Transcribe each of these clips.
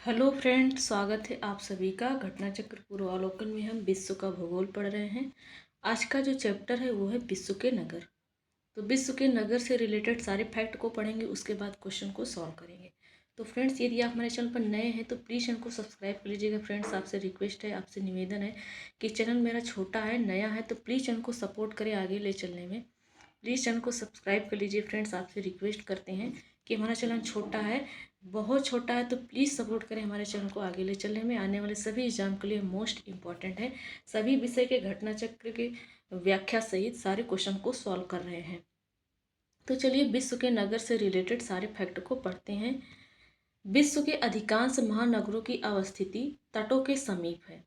Hello friend, स्वागत है आप सभी का घटना चक्र पूर्वावलोकन में। हम विश्व का भूगोल पढ़ रहे हैं। आज का जो चैप्टर है वो है विश्व के नगर। तो विश्व के नगर से रिलेटेड सारे फैक्ट को पढ़ेंगे, उसके बाद क्वेश्चन को सॉल्व करेंगे। तो फ्रेंड्स, यदि आप हमारे चैनल पर नए हैं तो प्लीज़ चैनल को सब्सक्राइब कर लीजिएगा। फ्रेंड्स, आपसे रिक्वेस्ट है, आपसे निवेदन है कि चैनल मेरा छोटा है, नया है, तो प्लीज़ चैनल को सपोर्ट करें आगे ले चलने में। प्लीज़ चैनल को सब्सक्राइब कर लीजिए। फ्रेंड्स, आपसे रिक्वेस्ट करते हैं कि हमारा चैनल छोटा है, बहुत छोटा है, तो प्लीज़ सपोर्ट करें हमारे चैनल को आगे ले चलने में। आने वाले सभी एग्जाम के लिए मोस्ट इम्पॉर्टेंट है। सभी विषय के घटना चक्र के व्याख्या सहित सारे क्वेश्चन को सॉल्व कर रहे हैं। तो चलिए विश्व के नगर से रिलेटेड सारे फैक्ट को पढ़ते हैं। विश्व के अधिकांश महानगरों की अवस्थिति तटों के समीप है।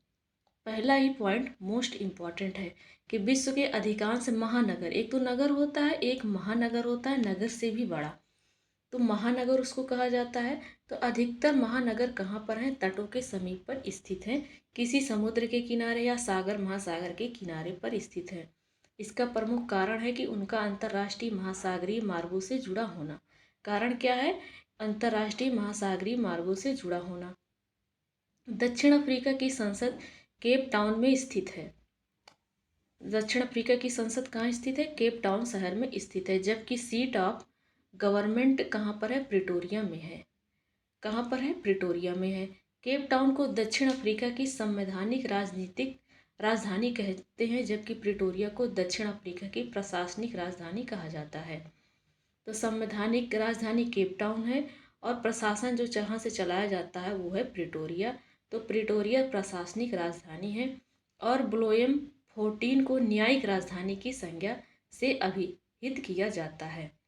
पहला ही पॉइंट मोस्ट इम्पॉर्टेंट है कि विश्व के अधिकांश महानगर, एक तो नगर होता है, एक महानगर होता है नगर से भी बड़ा, तो महानगर उसको कहा जाता है। तो अधिकतर महानगर कहाँ पर हैं? तटों के समीप पर स्थित हैं, किसी समुद्र के किनारे या सागर महासागर के किनारे पर स्थित है। इसका प्रमुख कारण है कि उनका अंतर्राष्ट्रीय महासागरीय मार्गों से जुड़ा होना। कारण क्या है? अंतर्राष्ट्रीय महासागरीय मार्गों से जुड़ा होना। दक्षिण अफ्रीका की संसद केप टाउन में स्थित है। दक्षिण अफ्रीका की संसद कहाँ स्थित है? केप टाउन शहर में स्थित है, जबकि सीट ऑफ गवर्नमेंट कहाँ पर है? प्रिटोरिया में है। कहाँ पर है? प्रिटोरिया में है। केप टाउन को दक्षिण अफ्रीका की संवैधानिक राजनीतिक राजधानी कहते हैं, जबकि प्रिटोरिया को दक्षिण अफ्रीका की प्रशासनिक राजधानी कहा जाता है। तो संवैधानिक राजधानी केप टाउन है और प्रशासन जो जहाँ से चलाया जाता है वो है प्रिटोरिया। तो प्रिटोरिया प्रशासनिक राजधानी है और ब्लोएम 14 को न्यायिक राजधानी की संज्ञा से अभिहित किया जाता है।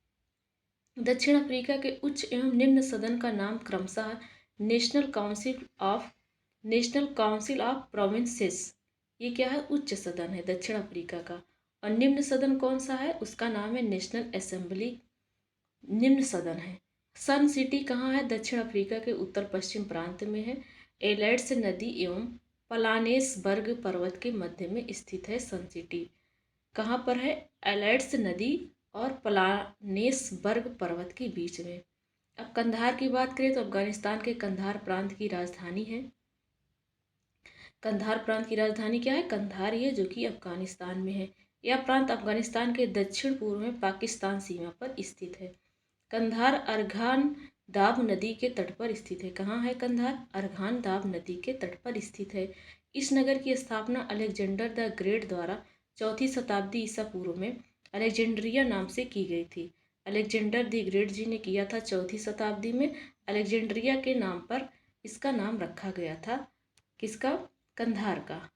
दक्षिण अफ्रीका के उच्च एवं निम्न सदन का नाम क्रमशः नेशनल काउंसिल ऑफ प्रोविंसेस, ये क्या है? उच्च सदन है दक्षिण अफ्रीका का। और निम्न सदन कौन सा है? उसका नाम है नेशनल असेंबली, निम्न सदन है। सन सिटी कहाँ है? दक्षिण अफ्रीका के उत्तर पश्चिम प्रांत में है। एलैड्स नदी एवं पलानेसबर्ग पर्वत के मध्य में स्थित है सन सिटी। कहाँ पर है? एलैड्स नदी और पलानेसबर्ग पर्वत के बीच में। अब कंधार की बात करें तो अफगानिस्तान के कंधार प्रांत की राजधानी है। कंधार प्रांत की राजधानी क्या है? कंधार, ये जो कि अफगानिस्तान में है। यह प्रांत अफगानिस्तान के दक्षिण पूर्व में पाकिस्तान सीमा पर स्थित है। कंधार अर्घान दाब नदी के तट पर स्थित है। कहाँ है कंधार? अर्घान दाब नदी के तट पर स्थित है। इस नगर की स्थापना अलेक्जेंडर द ग्रेट द्वारा 4वीं शताब्दी ईसा पूर्व में अलेक्जेंड्रिया नाम से की गई थी। अलेक्जेंडर द ग्रेट जी ने किया था 4वीं शताब्दी में। अलेक्जेंड्रिया के नाम पर इसका नाम रखा गया था। किसका? कंधार का।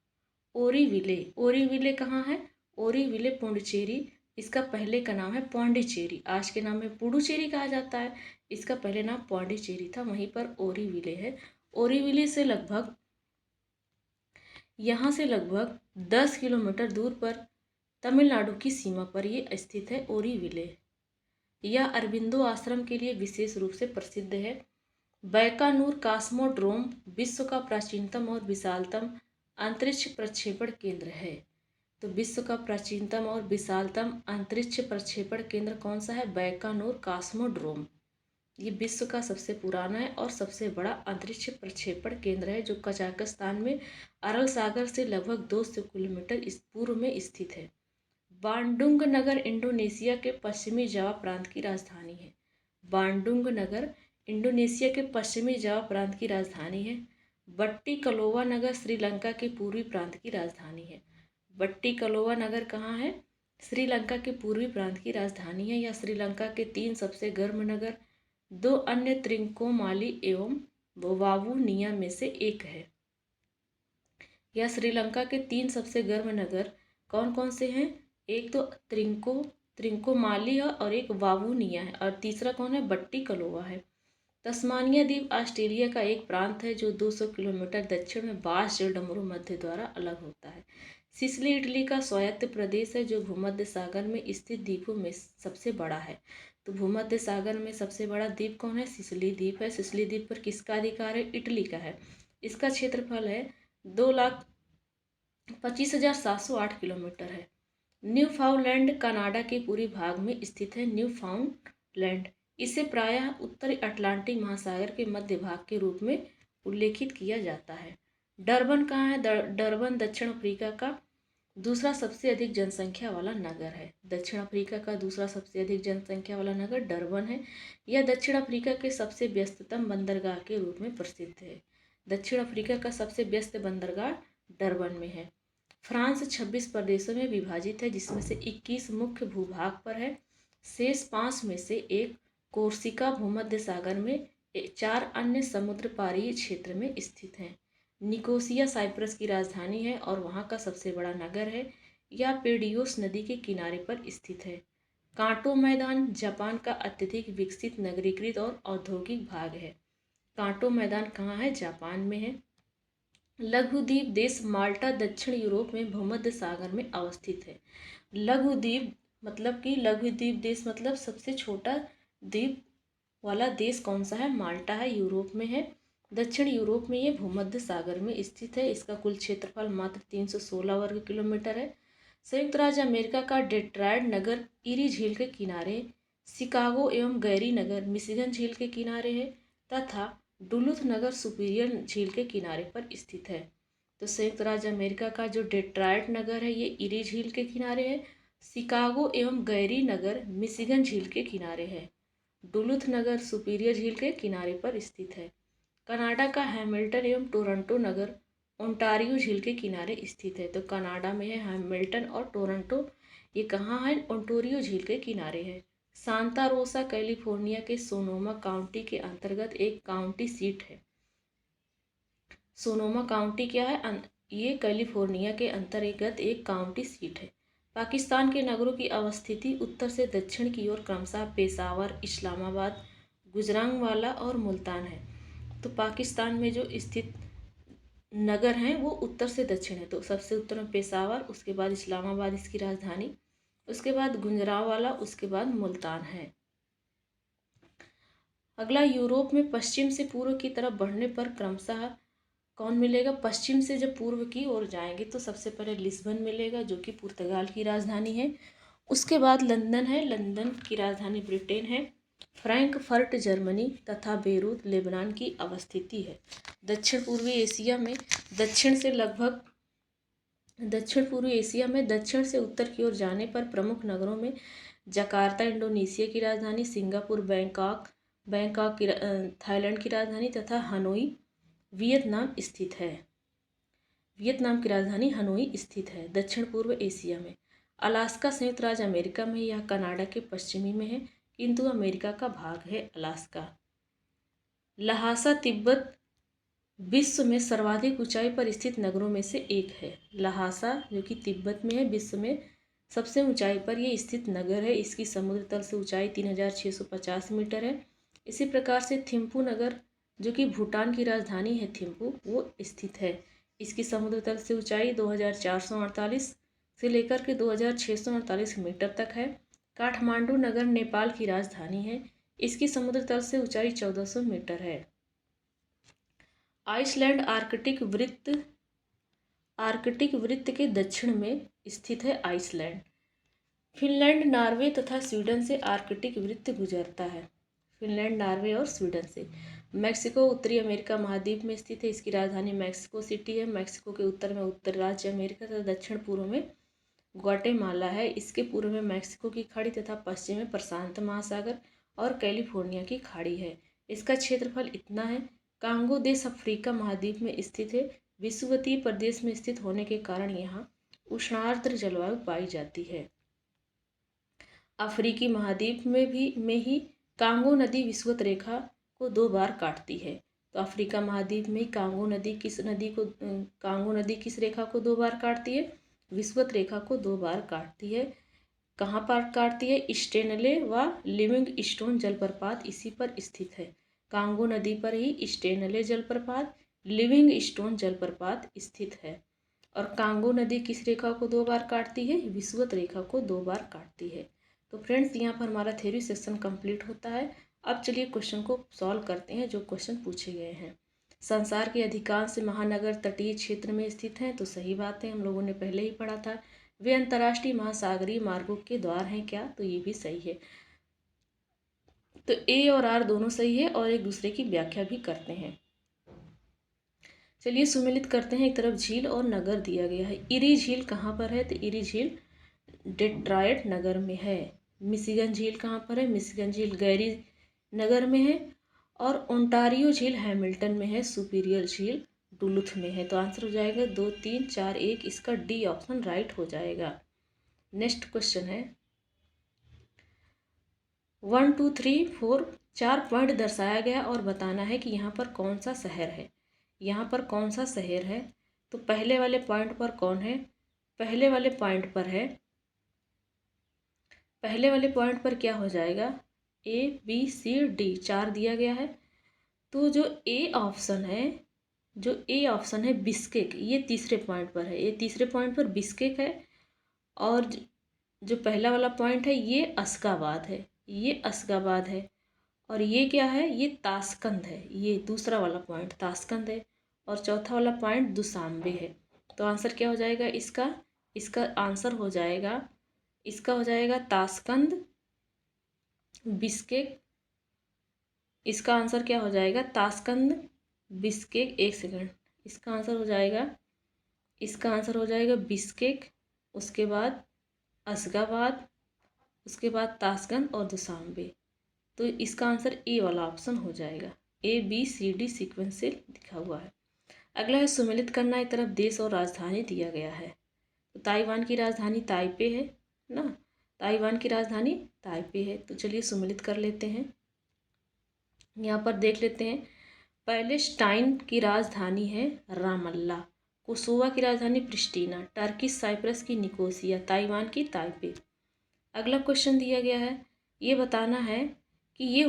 ओरीविले, ओरीविले कहाँ है? ओरीविले पुडुचेरी, इसका पहले का नाम है पौंडीचेरी, आज के नाम में पुडुचेरी कहा जाता है। इसका पहले नाम पौंडीचेरी था, वहीं पर ओरीविले है। ओरीविले से लगभग, यहाँ से लगभग 10 किलोमीटर दूर पर तमिलनाडु की सीमा पर ये स्थित है ओरीविले। यह अरबिंदो आश्रम के लिए विशेष रूप से प्रसिद्ध है। बैकानूर कॉस्मोड्रोम विश्व का प्राचीनतम और विशालतम अंतरिक्ष प्रक्षेपण केंद्र है। तो विश्व का प्राचीनतम और विशालतम अंतरिक्ष प्रक्षेपण केंद्र कौन सा है? Baikonur cosmodrome. ये विश्व का सबसे पुराना है और सबसे बड़ा अंतरिक्ष प्रक्षेपण केंद्र है, जो कजाकिस्तान में अरल सागर से लगभग 200 किलोमीटर पूर्व में स्थित है। बांडुंग नगर इंडोनेशिया के पश्चिमी जावा प्रांत की राजधानी है। बांडुंग नगर इंडोनेशिया के पश्चिमी जावा प्रांत की राजधानी है। बट्टी कलोवा नगर श्रीलंका के पूर्वी प्रांत की राजधानी है। बट्टी कलोवा नगर कहाँ है? श्रीलंका के पूर्वी प्रांत की राजधानी है। यह श्रीलंका के 3 सबसे गर्म नगर, 2 अन्य त्रिंकोमाली एवं वावूनिया में से एक है। यह श्रीलंका के 3 सबसे गर्म नगर कौन कौन से हैं? एक तो त्रिंकोमाली है और एक वावूनिया है, और तीसरा कौन है? बट्टी कलोवा है। तस्मानिया द्वीप ऑस्ट्रेलिया का एक प्रांत है जो 200 किलोमीटर दक्षिण में बास जलडमरू मध्य द्वारा अलग होता है। सिसिली इटली का स्वायत्त प्रदेश है जो भूमध्य सागर में स्थित द्वीपों में सबसे बड़ा है। तो भूमध्य सागर में सबसे बड़ा द्वीप कौन है? सिसिली द्वीप है। सिसिली द्वीप पर किसका अधिकार है? इटली का है। इसका क्षेत्रफल है 2,25,708 किलोमीटर है। न्यूफाउंडलैंड कनाडा के पूर्वी भाग में स्थित है। न्यूफाउंडलैंड, इसे प्रायः उत्तरी अटलांटिक महासागर के मध्य भाग के रूप में उल्लेखित किया जाता है। डरबन कहाँ है? डरबन दक्षिण अफ्रीका का दूसरा सबसे अधिक जनसंख्या वाला नगर है। दक्षिण अफ्रीका का दूसरा सबसे अधिक जनसंख्या वाला नगर डरबन है। यह दक्षिण अफ्रीका के सबसे व्यस्ततम बंदरगाह के रूप में प्रसिद्ध है। दक्षिण अफ्रीका का सबसे व्यस्त बंदरगाह डरबन में है। फ्रांस 26 प्रदेशों में विभाजित है, जिसमें से 21 मुख्य भूभाग पर है। शेष 5 में से एक कोर्सिका भूमध्य सागर में, 4 अन्य समुद्र पारीय क्षेत्र में स्थित हैं। निकोसिया साइप्रस की राजधानी है और वहाँ का सबसे बड़ा नगर है। यह पेडियोस नदी के किनारे पर स्थित है। कांटो मैदान जापान का अत्यधिक विकसित नगरीकृत और औद्योगिक भाग है। कांटो मैदान कहाँ है? जापान में है। लघुद्वीप देश माल्टा दक्षिण यूरोप में भूमध्य सागर में अवस्थित है। लघुद्वीप मतलब कि लघुद्वीप देश मतलब सबसे छोटा द्वीप वाला देश कौन सा है? माल्टा है, यूरोप में है। दक्षिण यूरोप में ये भूमध्य सागर में स्थित है। इसका कुल क्षेत्रफल मात्र 316 वर्ग किलोमीटर है। संयुक्त राज्य अमेरिका का डेट्रॉयट नगर इरी झील के किनारे, शिकागो एवं गैरी नगर मिशिगन झील के किनारे है तथा डुलुथ नगर सुपीरियर झील के किनारे पर स्थित है। तो संयुक्त राज्य अमेरिका का जो डेट्रॉयट नगर है ये इरी झील के किनारे है। शिकागो एवं गैरी नगर मिशिगन झील के किनारे है। डुलुथ नगर सुपीरियर झील के किनारे पर स्थित है। कनाडा का हैमिल्टन एवं टोरंटो नगर ओंटारियो झील के किनारे स्थित है। तो कनाडा में है हैमिल्टन और टोरंटो, ये कहाँ है? ओंटारियो झील के किनारे है। सांता रोसा कैलिफोर्निया के सोनोमा काउंटी के अंतर्गत एक काउंटी सीट है। सोनोमा काउंटी क्या है? ये कैलिफोर्निया के अंतर्गत एक काउंटी सीट है। पाकिस्तान के नगरों की अवस्थिति उत्तर से दक्षिण की ओर क्रमशः पेशावर, इस्लामाबाद, गुजरांवाला और मुल्तान है। तो पाकिस्तान में जो स्थित नगर हैं वो उत्तर से दक्षिण है। तो सबसे उत्तर में पेशावर, उसके बाद इस्लामाबाद इसकी राजधानी, उसके बाद गुजरांवाला, उसके बाद मुल्तान है। अगला, यूरोप में पश्चिम से पूर्व की तरफ बढ़ने पर क्रमशः कौन मिलेगा? पश्चिम से जब पूर्व की ओर जाएंगे तो सबसे पहले लिस्बन मिलेगा जो कि पुर्तगाल की राजधानी है। उसके बाद लंदन है, लंदन की राजधानी ब्रिटेन है। फ्रैंकफर्ट जर्मनी तथा बेरूत लेबनान की अवस्थिति है। दक्षिण पूर्वी एशिया में दक्षिण से उत्तर की ओर जाने पर प्रमुख नगरों में जकार्ता इंडोनेशिया की राजधानी, सिंगापुर, बैंकॉक थाईलैंड की राजधानी तथा हनोई वियतनाम की राजधानी हनोई स्थित है। दक्षिण पूर्व एशिया में अलास्का संयुक्त राज्य अमेरिका में, यह कनाडा के पश्चिमी में है किंतु अमेरिका का भाग है अलास्का। लहासा तिब्बत विश्व में सर्वाधिक ऊंचाई पर स्थित नगरों में से एक है। लहासा जो कि तिब्बत में है, विश्व में सबसे ऊंचाई पर यह स्थित नगर है। इसकी समुद्र तल से ऊंचाई 3650 मीटर है। इसी प्रकार से थिम्पू नगर जो कि भूटान की राजधानी है थिम्पू, वो स्थित है। इसकी समुद्र तल से ऊंचाई 2448 से लेकर के 2648 मीटर तक है। काठमांडू नगर नेपाल की राजधानी है। इसकी समुद्र तल से ऊंचाई 1400 मीटर है। आइसलैंड आर्कटिक वृत्त के दक्षिण में स्थित है। आइसलैंड, फिनलैंड, नॉर्वे तथा स्वीडन से आर्कटिक वृत्त गुजरता है। फिनलैंड, नॉर्वे और स्वीडन से। मैक्सिको उत्तरी अमेरिका महाद्वीप में स्थित है। इसकी राजधानी मैक्सिको सिटी है। मैक्सिको के उत्तर में उत्तर राज्य अमेरिका तथा दक्षिण पूर्व में ग्वाटेमाला है। इसके पूर्व में मैक्सिको की खाड़ी तथा पश्चिम में प्रशांत महासागर और कैलिफोर्निया की खाड़ी है। इसका क्षेत्रफल इतना है। कांगो देश अफ्रीका महाद्वीप में स्थित है। विषुवतीय प्रदेश में स्थित होने के कारण यहाँ उष्णार्द्र जलवायु पाई जाती है। अफ्रीकी महाद्वीप में ही कांगो नदी विषुवत रेखा को 2 बार काटती है। तो अफ्रीका महाद्वीप में कांगो नदी किस रेखा को 2 बार काटती है? विषुवत रेखा को 2 बार काटती है। कहाँ पर काटती है? स्टेनले व लिविंगस्टोन जलप्रपात इसी पर स्थित है। कांगो नदी पर ही स्टेनले जलप्रपात, लिविंगस्टोन जलप्रपात स्थित है। और कांगो नदी किस रेखा को 2 बार काटती है? विषुवत रेखा को 2 बार काटती है। तो फ्रेंड्स, यहाँ पर हमारा थ्योरी सेक्शन कंप्लीट होता है। अब चलिए क्वेश्चन को सॉल्व करते हैं जो क्वेश्चन पूछे गए हैं। संसार के अधिकांश महानगर तटीय क्षेत्र में स्थित हैं, तो सही बात है, हम लोगों ने पहले ही पढ़ा था। वे अंतर्राष्ट्रीय महासागरीय मार्गों के द्वार हैं क्या? तो ये भी सही है। तो ए और आर दोनों सही है और एक दूसरे की व्याख्या भी करते हैं। चलिए सुमेलित करते हैं। एक तरफ झील और नगर दिया गया है। इरी झील कहाँ पर है? तो इरी झील डेट्रॉयट नगर में है। मिशिगन झील कहाँ पर है? मिशिगन झील गैरी नगर में है। और ओंटारियो झील हैमिल्टन में है। सुपीरियर झील डुलुथ में है। तो आंसर हो जाएगा 2, 3, 4, 1। इसका डी ऑप्शन राइट हो जाएगा। नेक्स्ट क्वेश्चन है 1, 2, 3, 4 4 पॉइंट दर्शाया गया और बताना है कि यहाँ पर कौन सा शहर है। यहाँ पर कौन सा शहर है? तो पहले वाले पॉइंट पर कौन है? पहले वाले पॉइंट पर है, पहले वाले पॉइंट पर क्या हो जाएगा? A, B, C, D 4 दिया गया है। तो जो ए ऑप्शन है, जो ए ऑप्शन है बिस्केक, ये तीसरे पॉइंट पर है। ये तीसरे पॉइंट पर बिस्केक है। और जो पहला वाला पॉइंट है ये अस्गाबाद है, ये अस्गाबाद है। और ये क्या है? ये ताशकंद है। ये दूसरा वाला पॉइंट ताशकंद है। और चौथा वाला पॉइंट दुशांबे है। तो आंसर क्या हो जाएगा इसका? इसका आंसर हो जाएगा, इसका हो जाएगा ताशकंद, बिस्केक। इसका आंसर क्या हो जाएगा? Tashkent, Bishkek. एक सेकंड, इसका आंसर हो जाएगा, इसका आंसर हो जाएगा बिस्केक, उसके बाद अस्गाबाद, उसके बाद ताशकंद और दुशांबे। तो इसका आंसर ए वाला ऑप्शन हो जाएगा। ABCD सीक्वेंस से लिखा हुआ है। अगला है सुमेलित करना। एक तरफ देश और राजधानी दिया गया है। तो ताइवान की राजधानी ताइपे है ना, ताइवान की राजधानी ताइपे है। तो चलिए सुमेलित कर लेते हैं। यहाँ पर देख लेते हैं। पैलेस्टाइन की राजधानी है रामल्ला, कोसोवा की राजधानी प्रिस्टीना, टर्किश साइप्रस की निकोसिया, ताइवान की ताइपे। अगला क्वेश्चन दिया गया है, ये बताना है कि ये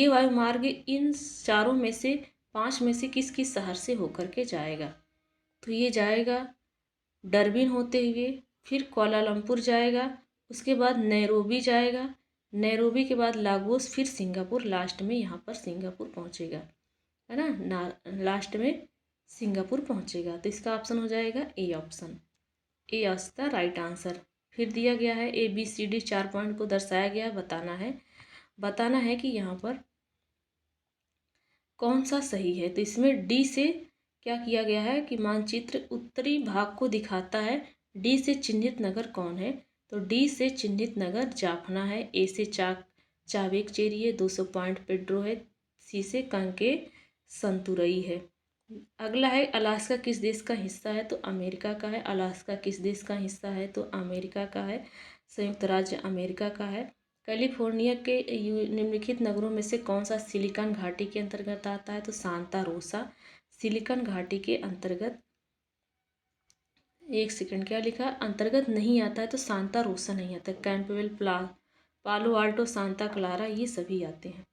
वायुमार्ग इन चारों में से 5 में से किस किस शहर से होकर के जाएगा। तो ये जाएगा डरबिन होते हुए, फिर कोलालमपुर जाएगा, उसके बाद नैरोबी जाएगा, नैरोबी के बाद लागोस, फिर सिंगापुर, लास्ट में यहाँ पर सिंगापुर पहुँचेगा, है ना, लास्ट में सिंगापुर पहुँचेगा। तो इसका ऑप्शन हो जाएगा A option. A is the right answer. फिर दिया गया है ABCD 4 पॉइंट को दर्शाया गया है। बताना है कि यहाँ पर कौन सा सही है। तो इसमें डी से क्या किया गया है कि मानचित्र उत्तरी भाग को दिखाता है। डी से चिन्हित नगर कौन है? तो डी से चिन्हित नगर जाफना है। ए से चावेक चेरी है, 200 पॉइंट पेड्रो है। सी से कांके संतुरई है। अगला है अलास्का किस देश का हिस्सा है? तो अमेरिका का है। अलास्का किस देश का हिस्सा है? तो अमेरिका का है, संयुक्त राज्य अमेरिका का है। कैलिफोर्निया के निम्नलिखित नगरों में से कौन सा सिलिकॉन घाटी के अंतर्गत आता है? तो सांता रोसा सिलिकॉन घाटी के अंतर्गत, एक सेकंड, क्या लिखा? अंतर्गत नहीं आता है तो सांता रोसा नहीं आता। कैंपबेल, पालो आल्टो, सांता क्लारा, ये सभी आते हैं।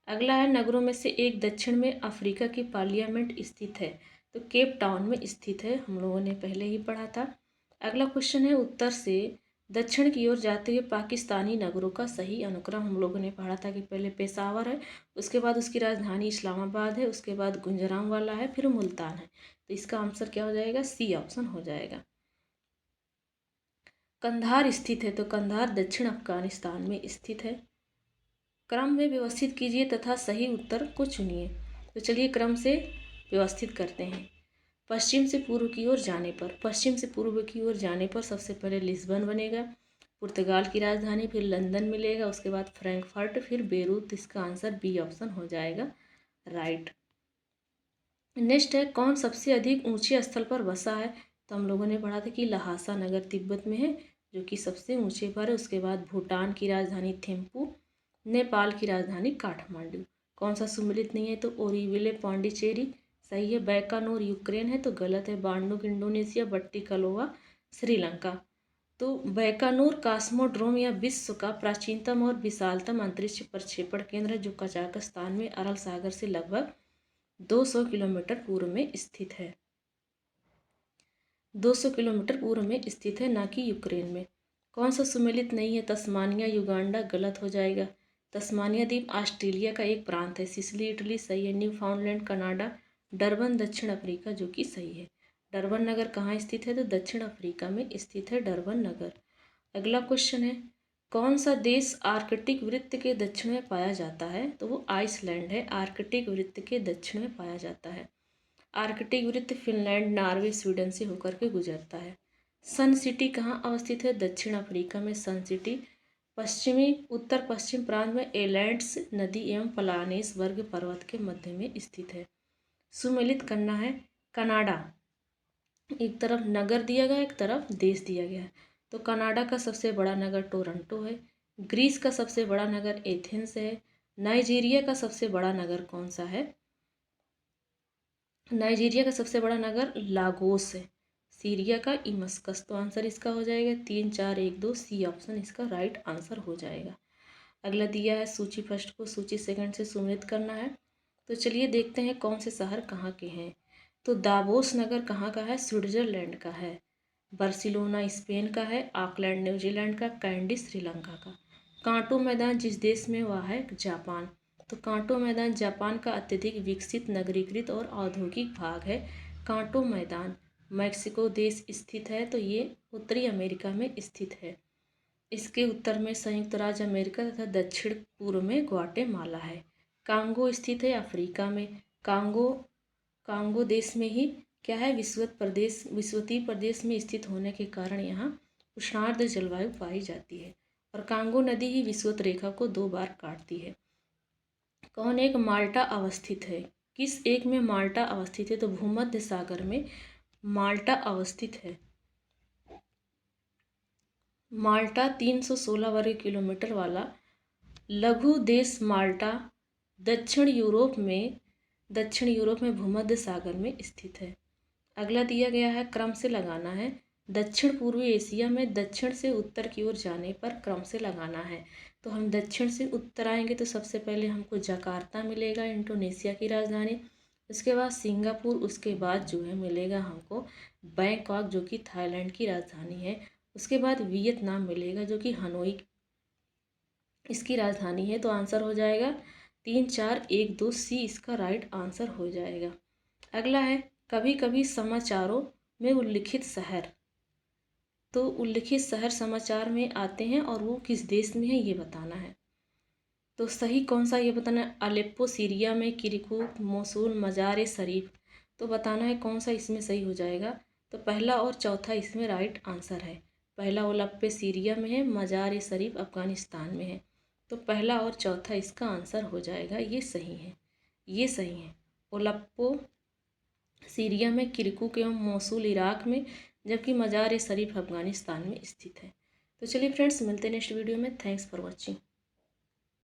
अगला है नगरों में से एक दक्षिण में अफ्रीका की पार्लियामेंट स्थित है। तो केप टाउन में स्थित है, हम लोगों ने पहले ही पढ़ा था। अगला क्वेश्चन है उत्तर से दक्षिण की ओर जाते हुए पाकिस्तानी नगरों का सही अनुक्रम। हम लोगों ने पढ़ा था कि पहले पेशावर है, उसके बाद उसकी राजधानी इस्लामाबाद है, उसके बाद गुंजरांवाला है, फिर मुल्तान है। तो इसका आंसर क्या हो जाएगा? सी ऑप्शन हो जाएगा। कंधार स्थित है, तो कंधार दक्षिण अफगानिस्तान में स्थित है। क्रम में व्यवस्थित कीजिए तथा सही उत्तर को चुनिए। तो चलिए क्रम से व्यवस्थित करते हैं। पश्चिम से पूर्व की ओर जाने पर, पश्चिम से पूर्व की ओर जाने पर सबसे पहले लिस्बन बनेगा, पुर्तगाल की राजधानी, फिर लंदन मिलेगा, उसके बाद फ्रैंकफर्ट, फिर बेरूत। इसका आंसर बी ऑप्शन हो जाएगा राइट। नेक्स्ट है कौन सबसे अधिक ऊंचे स्थल पर बसा है? तो हम लोगों ने पढ़ा था कि लहासा नगर तिब्बत में है, जो कि सबसे ऊंचे पर है। उसके बाद भूटान की राजधानी थिम्पू, नेपाल की राजधानी काठमांडू। कौन सा सुमेलित नहीं है? तो ओरीविले पौंडीचेरी सही है। बैकानूर यूक्रेन है तो गलत है। बांडुक इंडोनेशिया, बट्टिकलोवा श्रीलंका। तो बैकानूर कास्मोड्रोम या विश्व का प्राचीनतम और विशालतम अंतरिक्ष प्रक्षेपण केंद्र है, जो कजाकिस्तान में अरल सागर से लगभग 200 किलोमीटर पूर्व में स्थित है। 200 किलोमीटर पूर्व में स्थित है, ना कि यूक्रेन में। कौन सा सुमेलित नहीं है? तस्मानिया युगांडा गलत हो जाएगा। तस्मानिया द्वीप ऑस्ट्रेलिया का एक प्रांत है। सिसिली इटली सही है। Newfoundland Canada. डरबन दक्षिण अफ्रीका, जो कि सही है। डरबन नगर कहाँ स्थित है? तो दक्षिण अफ्रीका में स्थित है डरबन नगर। अगला क्वेश्चन है कौन सा देश आर्कटिक वृत्त के दक्षिण में पाया जाता है? तो वो आइसलैंड है, आर्कटिक वृत्त के दक्षिण में पाया जाता है। आर्कटिक वृत्त फिनलैंड, नॉर्वे, स्वीडन से होकर के गुजरता है। सन सिटी कहाँ अवस्थित है? दक्षिण अफ्रीका में सन सिटी पश्चिमी उत्तर पश्चिम प्रांत में एलैंड्स नदी एवं प्लानेस वर्ग पर्वत के मध्य में स्थित है। सुमेलित करना है कनाडा, एक तरफ नगर दिया गया, एक तरफ देश दिया गया है। तो कनाडा का सबसे बड़ा नगर टोरंटो है। ग्रीस का सबसे बड़ा नगर एथेंस है। नाइजीरिया का सबसे बड़ा नगर कौन सा है? नाइजीरिया का सबसे बड़ा नगर लागोस है। सीरिया का इमस्कस। तो आंसर इसका हो जाएगा 3, 4, 1, 2 सी ऑप्शन इसका राइट आंसर हो जाएगा। अगला दिया है सूची फर्स्ट को सूची सेकंड से सुमेलित करना है। तो चलिए देखते हैं कौन से शहर कहाँ के हैं। तो दावोस नगर कहाँ का है? स्विट्जरलैंड का है। बार्सिलोना स्पेन का है। ऑकलैंड न्यूजीलैंड का। कैंडी श्रीलंका का। कांटो मैदान जिस देश में वह है? जापान। तो कांटो मैदान जापान का अत्यधिक विकसित नगरीकृत और औद्योगिक भाग है। कांटो मैदान मैक्सिको देश स्थित है, तो ये उत्तरी अमेरिका में स्थित है। इसके उत्तर में संयुक्त राज्य अमेरिका तथा दक्षिण पूर्व में ग्वाटेमाला है। कांगो स्थित है अफ्रीका में। कांगो देश में ही क्या है? विषुवतीय प्रदेश में स्थित होने के कारण यहाँ उष्णार्द्र जलवायु पाई जाती है। और कांगो नदी ही विषुवत रेखा को 2 बार काटती है। कौन एक माल्टा अवस्थित है? किस एक में माल्टा अवस्थित है? तो भूमध्य सागर में माल्टा अवस्थित है। माल्टा 316 वर्ग किलोमीटर वाला लघु देश माल्टा दक्षिण यूरोप में भूमध्य सागर में स्थित है। अगला दिया गया है, क्रम से लगाना है। दक्षिण पूर्वी एशिया में दक्षिण से उत्तर की ओर जाने पर क्रम से लगाना है। तो हम दक्षिण से उत्तर आएंगे तो सबसे पहले हमको जकार्ता मिलेगा, इंडोनेशिया की राजधानी। उसके बाद सिंगापुर, उसके बाद जो है मिलेगा हमको बैंकॉक जो कि थाईलैंड की राजधानी है। उसके बाद वियतनाम मिलेगा जो कि हनोई इसकी राजधानी है। तो आंसर हो जाएगा 3, 4, 1, 2 सी इसका राइट आंसर हो जाएगा। अगला है, कभी कभी समाचारों में उल्लिखित शहर। तो उल्लिखित शहर समाचार में आते हैं और वो किस देश में है ये बताना है। तो सही कौन सा ये बताना है? अलेप्पो सीरिया में, किरकुक, मोसुल, मजार शरीफ। तो बताना है कौन सा इसमें सही हो जाएगा। तो पहला और चौथा इसमें राइट आंसर है। पहला ओलप्पे सीरिया में है, मजार शरीफ अफगानिस्तान में है। तो पहला और चौथा इसका आंसर हो जाएगा, ये सही है, ये सही है। ओलप्पो सीरिया में, किरकुक एवं मोसुल इराक में, जबकि मजार शरीफ अफगानिस्तान में स्थित है। तो चलिए फ्रेंड्स, मिलते हैं नेक्स्ट वीडियो में। Thanks for watching.